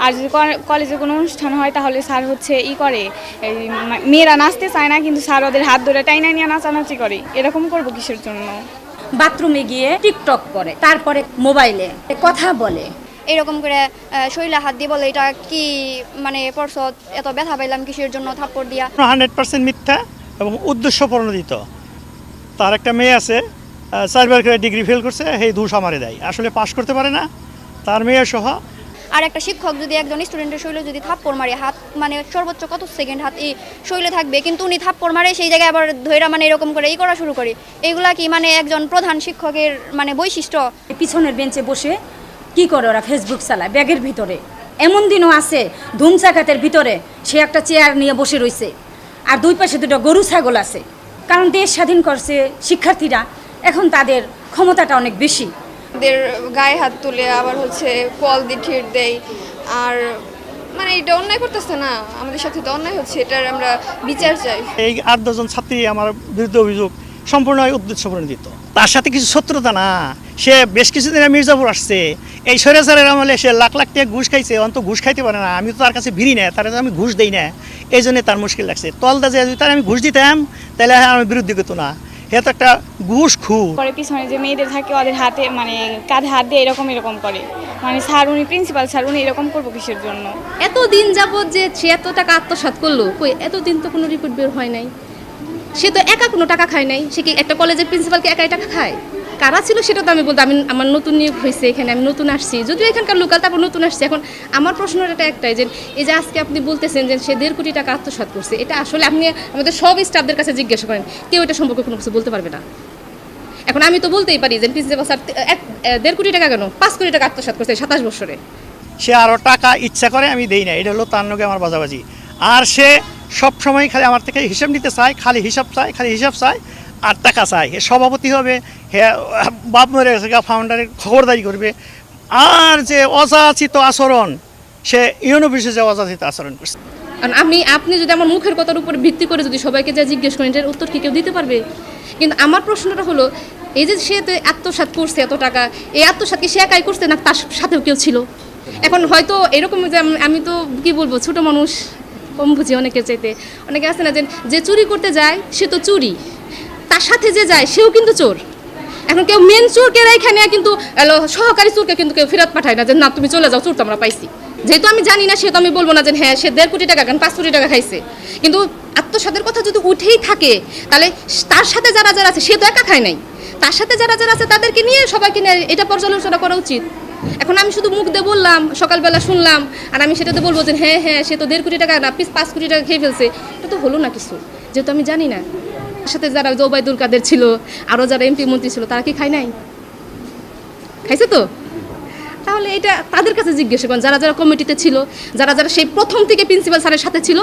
আর যদি কলেজে কোনো অনুষ্ঠান হয় তাহলে স্যার হচ্ছে করে মেয়েরা নাচতে চায় না, কিন্তু স্যার ওদের হাত ধরে টাইনা নিয়ে নাচানাচি করে। এরকম করবো কিসের জন্য? বাথরুমে গিয়ে টিকটক করে, তারপরে মোবাইলে কথা বলে, এরকম করে শরীরে হাত দিয়ে বলে এটা কি মানে পরশ এত ব্যথা পাইলাম কিসের জন্য থাপ্পড় দিয়া। 100% মিথ্যা এবং উদ্দেশ্য প্রণোদিত। তার একটা মেয়ে আছে, 4 বার করে ডিগ্রি ফেল করছে, সেই ধূসা মারে দেয়, আসলে পাশ করতে পারে না তার মেয়ে সহ। আর একটা শিক্ষক যদি একজন স্টুডেন্টের শরীরে যদি থাপ্পড় মারে, হাত মানে সর্বোচ্চ কত সেকেন্ড হাত এই শরীরে থাকবে, কিন্তু উনি থাপ্পড় মারে সেই জায়গায় আবার ধৈরা মানে এরকম করে করা শুরু করে, এগুলা কি মানে একজন প্রধান শিক্ষকের মানে বৈশিষ্ট্য? পিছনের বেঞ্চে বসে কি করে ওরা ফেসবুক চালায় ব্যাগের ভিতরে। এমন দিনও আছে ধুমচাকাতের ভিতরে সে একটা চেয়ার নিয়ে বসে রয়েছে, আর দুই পাশে দুটো গরু ছাগল আছে। কারণ দেশ স্বাধীন করছে শিক্ষার্থীরা, এখন তাদের ক্ষমতাটা অনেক বেশি। ওদের গায়ে হাত তুলে আবার হচ্ছে কল দিয়ে ঠেট দেয়, আর মানে এটা অন্যায় করতেছে না, আমাদের সাথে তো অন্যায় হচ্ছে, এটার আমরা বিচার চাই। এই 8-10 জন ছাত্রী আমার বিরুদ্ধে অভিযোগ সম্পূর্ণ উদ্দেশ্য প্রণোদিত। তার সাথে কিছু শত্রুতা না, সে বেশ কিছুদিন মির্জাপুর আসছে, এই স্বৈরাচারের আমলে সে লাখ লাখ টাকা ঘুষ খাইছে, অন্ত ঘুষ খাইতে পারে না। আমি তো তার কাছে ভিড়ি না, তার কাছে আমি ঘুষ দেই না, এই জন্য তার মুশকিল লাগছে। তলদা যে যদি তার আমি ঘুষ দিতাম তাহলে আমি বিরুদ্ধে করতো না। হে তো একটা ঘুষ খুব। পরে পিছনে যে মেয়েদের থাকে ওদের হাতে মানে কাঁধে হাত দিয়ে এরকম করে, মানে স্যার উনি প্রিন্সিপাল স্যার উনি এরকম করবো কিসের জন্য? এতদিন যাবৎ যে সে এত টাকা আত্মসাৎ করলো, কই এতদিন তো কোনো রিপোর্ট বের হয় নাই। সে তো একা কোনো টাকা খায় নাই। সে কি একটা কলেজের প্রিন্সিপালকে একাই টাকা খায়? কারা ছিল সেটা তো আমি বলতে, আমি আমার নতুন নিয়োগ হয়েছে এখানে, আমি নতুন আসছি, যদিও এখানকার লোকাল, তারপর নতুন আসছে। এখন আমার প্রশ্নটা একটাই, যে এই যে আজকে আপনি বলতেছেন যে সে 1.5 কোটি টাকা আত্মসাৎ করছে, এটা আসলে আপনি আমাদের সব স্টাফদের কাছে জিজ্ঞাসা করেন, কেউ এটা সম্পর্কে কোনো কিছু বলতে পারবে না। এখন আমি তো বলতেই পারি যে প্রিন্সিপাল স্যার 1.5 কোটি টাকা কেন 5 কোটি টাকা আত্মসাৎ করছে 27 বছরে। সে আরও টাকা ইচ্ছা করে আমি দেই না, এটা হলো তার লগে আমার বাজাবাজি। আর সে সব সময় খালি আমার থেকে হিসাব নিতে চায়, খালি হিসাব চায় আর টাকা চায়। হে সভাপতি হবে, হে বাপ মরে গেছে ফাউন্ডারের খবরদারি করবে। আর যে অযাচিত আচরণ, সে ইউনিভার্সিটি যে অযাচিত আচরণ করছে। কারণ আপনি যদি আমার মুখের কথার উপর ভিত্তি করে যদি সবাইকে যা জিজ্ঞেস করেন, এটার উত্তর কি কেউ দিতে পারবে? কিন্তু আমার প্রশ্নটা হলো, এই যে সে তো আত্মসাৎ করছে এত টাকা, এই আত্মসাৎ কি সে একাই করছে না তার সাথেও কেউ ছিল? এখন হয়তো এরকম যে আমি তো কি বলবো, ছোট মানুষ কম বুঝি অনেকের চাইতে, অনেকে আছে না যে চুরি করতে যায় সে তো চুরি, তার সাথে যে যায় সেও কিন্তু চোর। এখন কেউ মেন চোরকে এখানে কিন্তু সহকারী চোরকে কিন্তু কেউ ফেরত পাঠায় না, যে না তুমি চলে যাও, চোর তো আমরা পাইছি। যেহেতু আমি জানি না, সেহেতু আমি বলবো না যে হ্যাঁ সে 1.5 কোটি টাকা কেন 5 কোটি টাকা খাইছে। কিন্তু আত্মসাতের কথা যদি উঠেই থাকে, তাহলে তার সাথে যারা আছে সে তো একা খায় নাই, তার সাথে যারা আছে তাদেরকে নিয়ে সবাইকে নিয়ে এটা পর্যালোচনা করা উচিত। এখন আমি শুধু মুখ দিয়ে বললাম, সকালবেলা শুনলাম, আর আমি সেটাতে বলবো যে হ্যাঁ সে তো 1.5 কোটি টাকা না 5 কোটি টাকা খেয়ে ফেলছে, এটা তো হলো না কিছু, যেহেতু আমি জানি না। তার সাথে যারা ওবায়দুল কাদের ছিল, আরও যারা এমপি মন্ত্রী ছিল, তারা কি খায় নাই? খাইছে তো। তাহলে এটা তাদের কাছে জিজ্ঞেস করেন, যারা কমিটিতে ছিল, যারা সেই প্রথম থেকে প্রিন্সিপাল স্যারের সাথে ছিল,